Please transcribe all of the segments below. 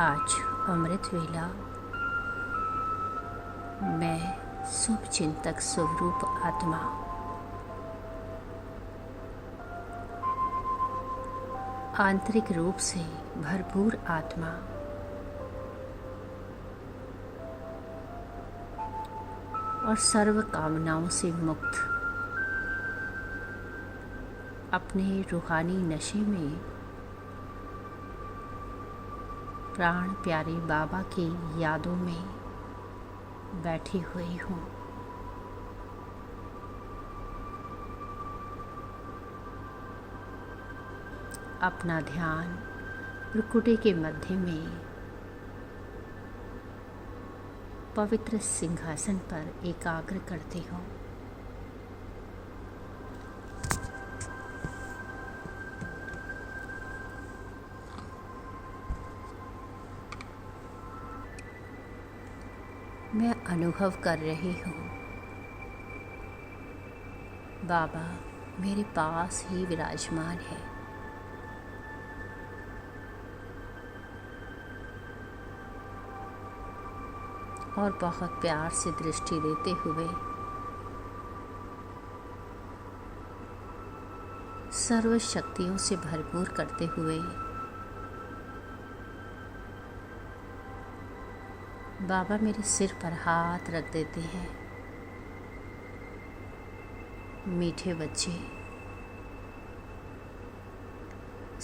आज अमृत वेला मैं शुभ चिंतक स्वरूप आत्मा आंतरिक रूप से भरपूर आत्मा और सर्व कामनाओं से मुक्त अपने रूहानी नशे में प्राण प्यारे बाबा की यादों में बैठी हुई हूँ। अपना ध्यान भ्रुकुटी के मध्य में पवित्र सिंहासन पर एकाग्र करती हूँ। मैं अनुभव कर रही हूँ बाबा मेरे पास ही विराजमान है। और बहुत प्यार से दृष्टि देते हुए सर्व शक्तियों से भरपूर करते हुए बाबा मेरे सिर पर हाथ रख देते हैं। मीठे बच्चे,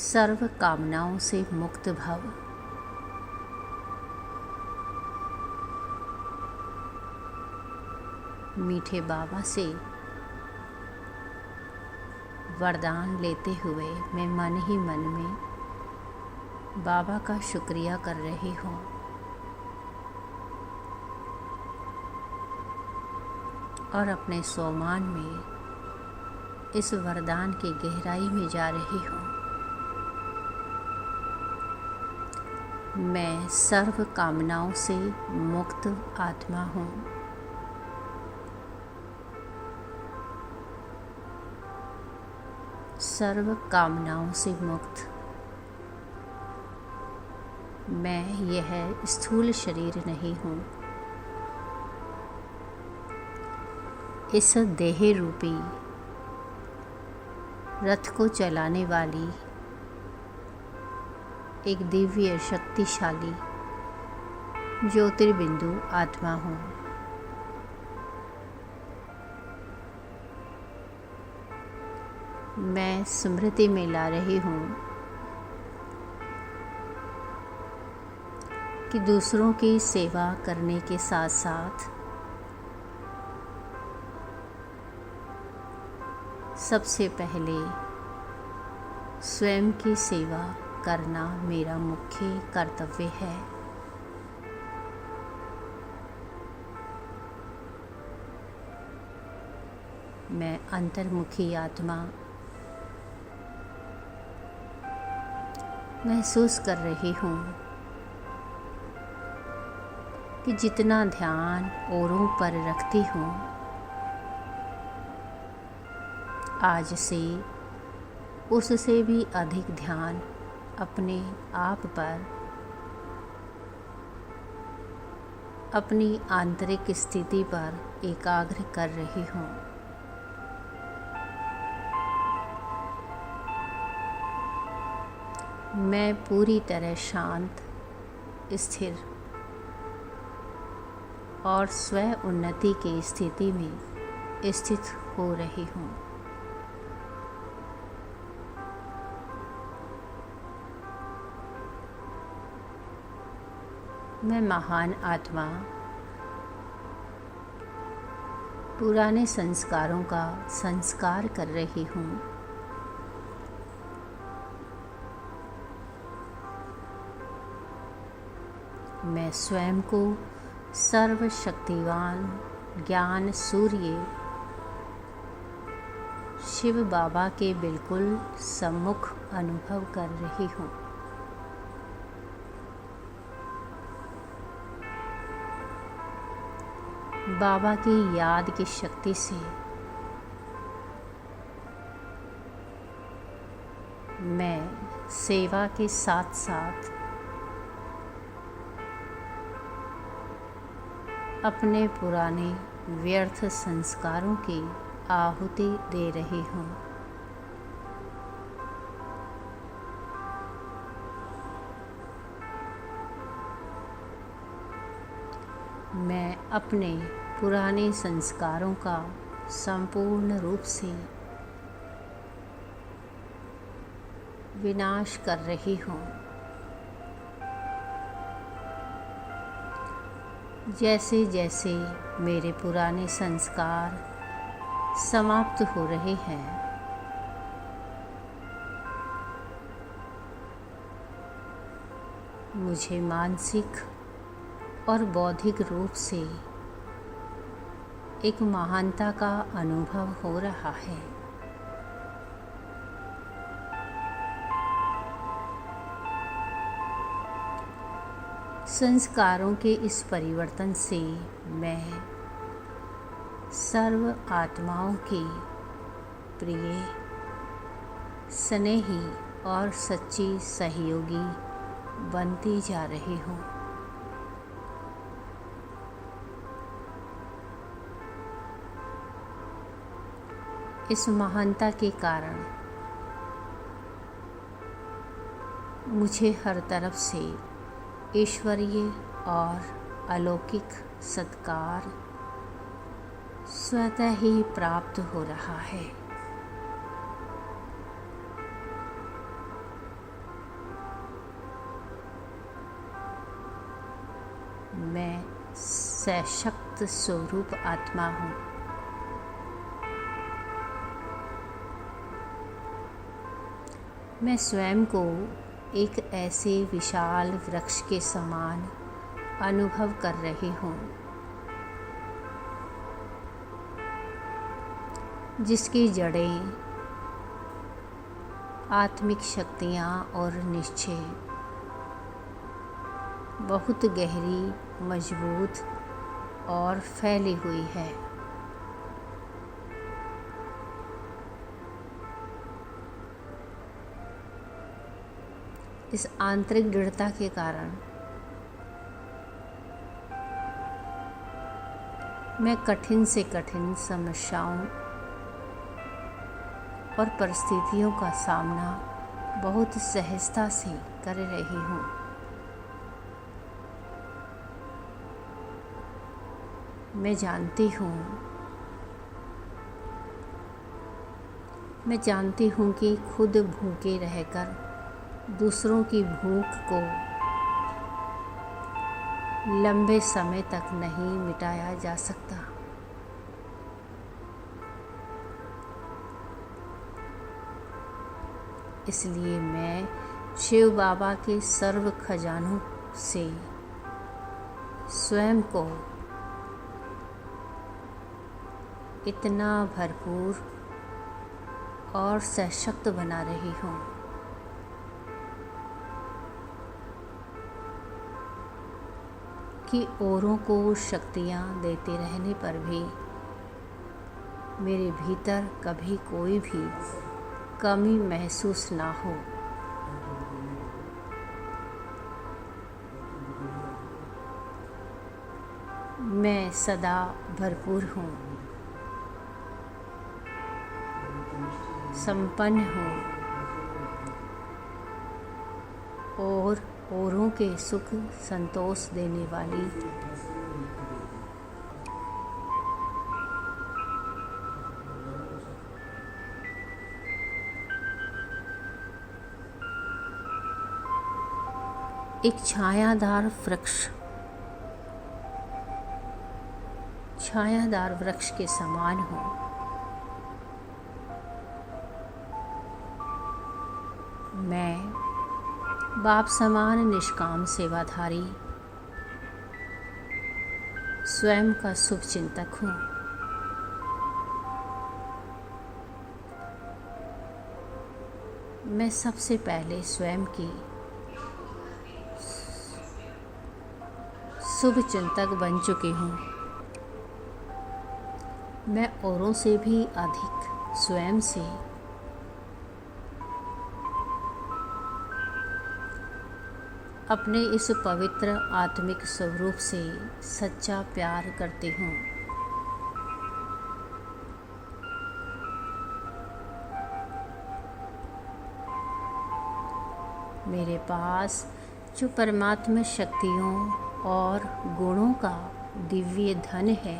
सर्व कामनाओं से मुक्त भव। मीठे बाबा से वरदान लेते हुए मैं मन ही मन में बाबा का शुक्रिया कर रही हूँ। और अपने सोमान में इस वरदान की गहराई में जा रही हूँ। मैं सर्व कामनाओं से मुक्त आत्मा हूँ। सर्व कामनाओं से मुक्त मैं यह स्थूल शरीर नहीं हूँ। इस देह रूपी रथ को चलाने वाली एक दिव्य शक्तिशाली ज्योतिर्बिंदु आत्मा हूँ। मैं स्मृति में ला रही हूँ कि दूसरों की सेवा करने के साथ साथ सबसे पहले स्वयं की सेवा करना मेरा मुख्य कर्तव्य है। मैं अंतर्मुखी आत्मा महसूस कर रही हूँ कि जितना ध्यान औरों पर रखती हूँ, आज से उससे भी अधिक ध्यान अपने आप पर, अपनी आंतरिक स्थिति पर एकाग्र कर रही हूँ। मैं पूरी तरह शांत, स्थिर और स्व उन्नति की स्थिति में स्थित हो रही हूँ। मैं महान आत्मा पुराने संस्कारों का संस्कार कर रही हूँ। मैं स्वयं को सर्वशक्तिवान ज्ञान सूर्य शिव बाबा के बिल्कुल सम्मुख अनुभव कर रही हूँ। बाबा की याद की शक्ति से मैं सेवा के साथ साथ अपने पुराने व्यर्थ संस्कारों की आहुति दे रही हूँ। मैं अपने पुराने संस्कारों का संपूर्ण रूप से विनाश कर रही हूँ। जैसे जैसे मेरे पुराने संस्कार समाप्त हो रहे हैं, मुझे मानसिक और बौद्धिक रूप से एक महानता का अनुभव हो रहा है। संस्कारों के इस परिवर्तन से मैं सर्व आत्माओं की प्रिय, स्नेही और सच्ची सहयोगी बनती जा रही हूँ। इस महानता के कारण मुझे हर तरफ से ईश्वरीय और अलौकिक सत्कार स्वतः ही प्राप्त हो रहा है। मैं सशक्त स्वरूप आत्मा हूँ। मैं स्वयं को एक ऐसे विशाल वृक्ष के समान अनुभव कर रही हूँ, जिसकी जड़ें, आत्मिक शक्तियाँ और निश्चय बहुत गहरी, मजबूत और फैली हुई है। इस आंतरिक दृढ़ता के कारण मैं कठिन से कठिन समस्याओं और परिस्थितियों का सामना बहुत सहजता से कर रही हूँ। मैं जानती हूँ कि खुद भूखे रहकर दूसरों की भूख को लंबे समय तक नहीं मिटाया जा सकता। इसलिए मैं शिव बाबा के सर्व खजानों से स्वयं को इतना भरपूर और सशक्त बना रही हूँ कि औरों को शक्तियाँ देते रहने पर भी मेरे भीतर कभी कोई भी कमी महसूस ना हो। मैं सदा भरपूर हूँ, संपन्न हूँ और औरों के सुख संतोष देने वाली एक छायादार वृक्ष के समान हूँ। मैं बाप समान निष्काम सेवाधारी स्वयं का शुभ चिंतक हूँ। मैं सबसे पहले स्वयं की शुभ चिंतक बन चुकी हूँ। मैं औरों से भी अधिक स्वयं से अपने इस पवित्र आत्मिक स्वरूप से सच्चा प्यार करती हूँ। मेरे पास जो परमात्मा शक्तियों और गुणों का दिव्य धन है,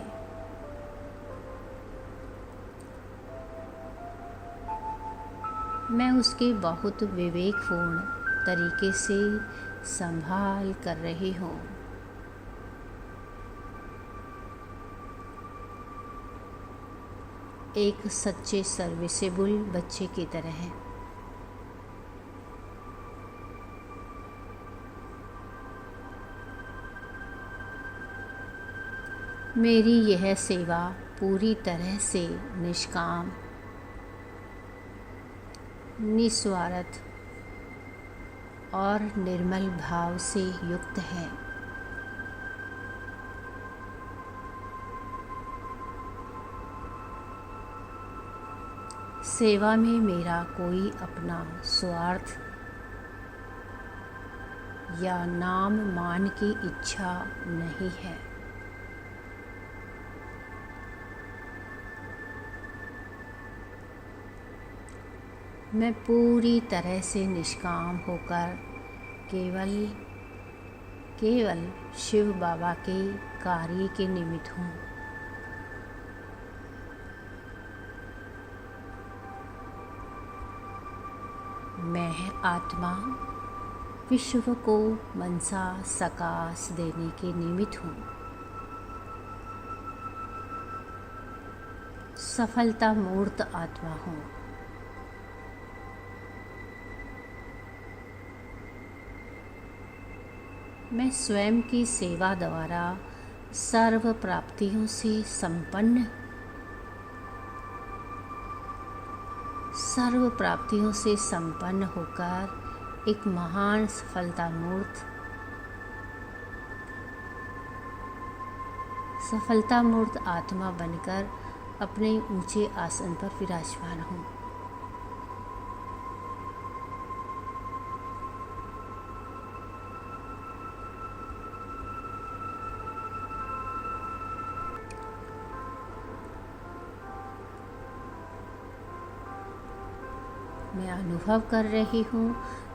मैं उसकी बहुत विवेकपूर्ण तरीके से संभाल कर रही हूँ। एक सच्चे सर्विसेबल बच्चे की तरह। मेरी यह सेवा पूरी तरह से निष्काम, निस्वार्थ और निर्मल भाव से युक्त है। सेवा में मेरा कोई अपना स्वार्थ या नाम मान की इच्छा नहीं है। मैं पूरी तरह से निष्काम होकर केवल शिव बाबा के कार्य के निमित्त हूँ। मैं आत्मा विश्व को मनसा सकाश देने के निमित्त हूँ। सफलता मूर्त आत्मा हूँ। मैं स्वयं की सेवा द्वारा सर्व प्राप्तियों से संपन्न होकर एक महान सफलता मूर्त आत्मा बनकर अपने ऊंचे आसन पर विराजमान हूँ। मैं अनुभव कर रही हूँ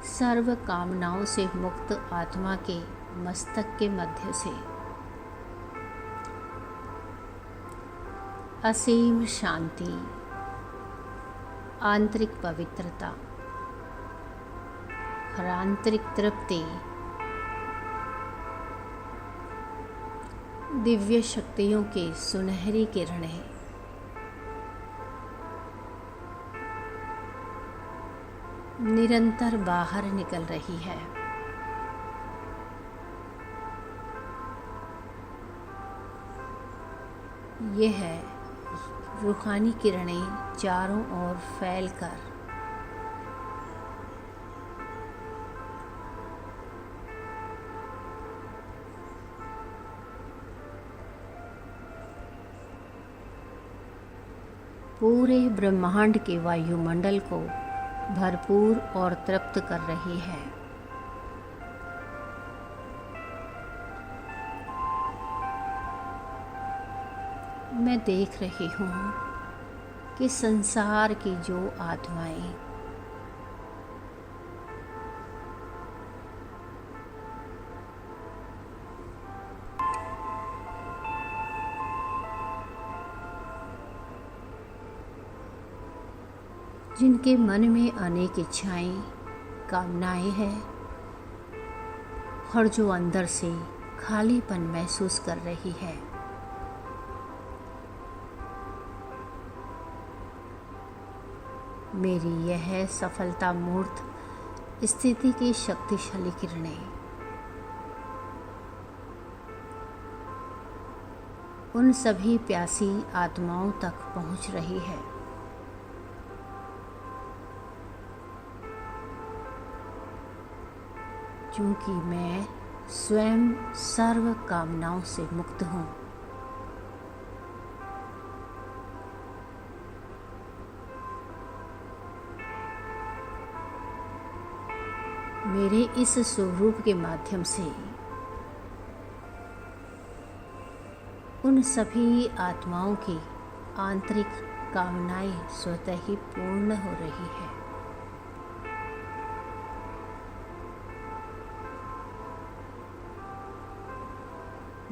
सर्व कामनाओं से मुक्त आत्मा के मस्तक के मध्य से असीम शांति, आंतरिक पवित्रता और आंतरिक तृप्ति दिव्य शक्तियों के सुनहरी किरणें निरंतर बाहर निकल रही है। यह है रूहानी किरणें चारों ओर फैलकर पूरे ब्रह्मांड के वायुमंडल को भरपूर और तृप्त कर रही है। मैं देख रही हूँ कि संसार की जो आत्माएं जिनके मन में अनेक इच्छाएं, कामनाएं हैं और जो अंदर से खालीपन महसूस कर रही है, मेरी यह सफलता मूर्त स्थिति की शक्तिशाली किरणें उन सभी प्यासी आत्माओं तक पहुंच रही है। क्योंकि मैं स्वयं सर्व कामनाओं से मुक्त हूँ। मेरे इस स्वरूप के माध्यम से उन सभी आत्माओं की आंतरिक कामनाएं स्वतः ही पूर्ण हो रही है।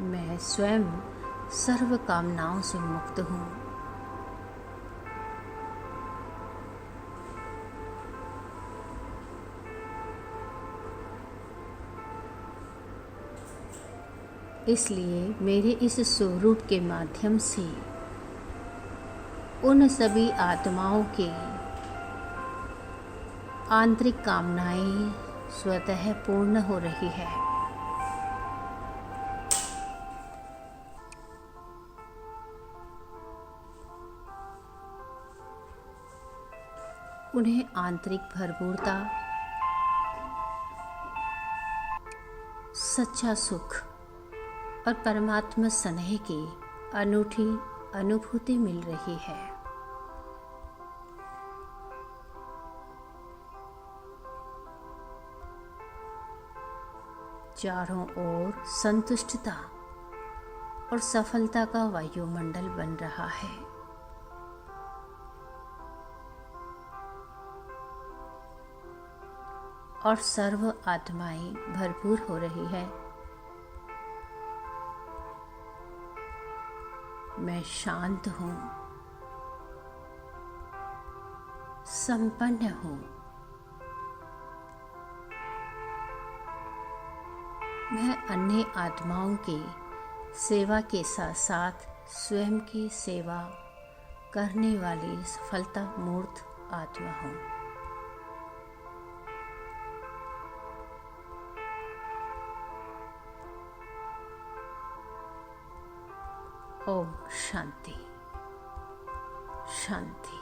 मैं स्वयं सर्व कामनाओं से मुक्त हूँ। इसलिए मेरे इस स्वरूप के माध्यम से उन सभी आत्माओं के आंतरिक कामनाएं स्वतः पूर्ण हो रही है। उन्हें आंतरिक भरपूरता, सच्चा सुख और परमात्मा स्नेह की अनूठी अनुभूति मिल रही है। चारों ओर संतुष्टता और सफलता का वायुमंडल बन रहा है। और सर्व आत्माएं भरपूर हो रही है। मैं शांत हूँ, संपन्न हूँ। मैं अन्य आत्माओं की सेवा के साथ साथ स्वयं की सेवा करने वाली सफलता मूर्त आत्मा हूँ। ओम शांति शांति।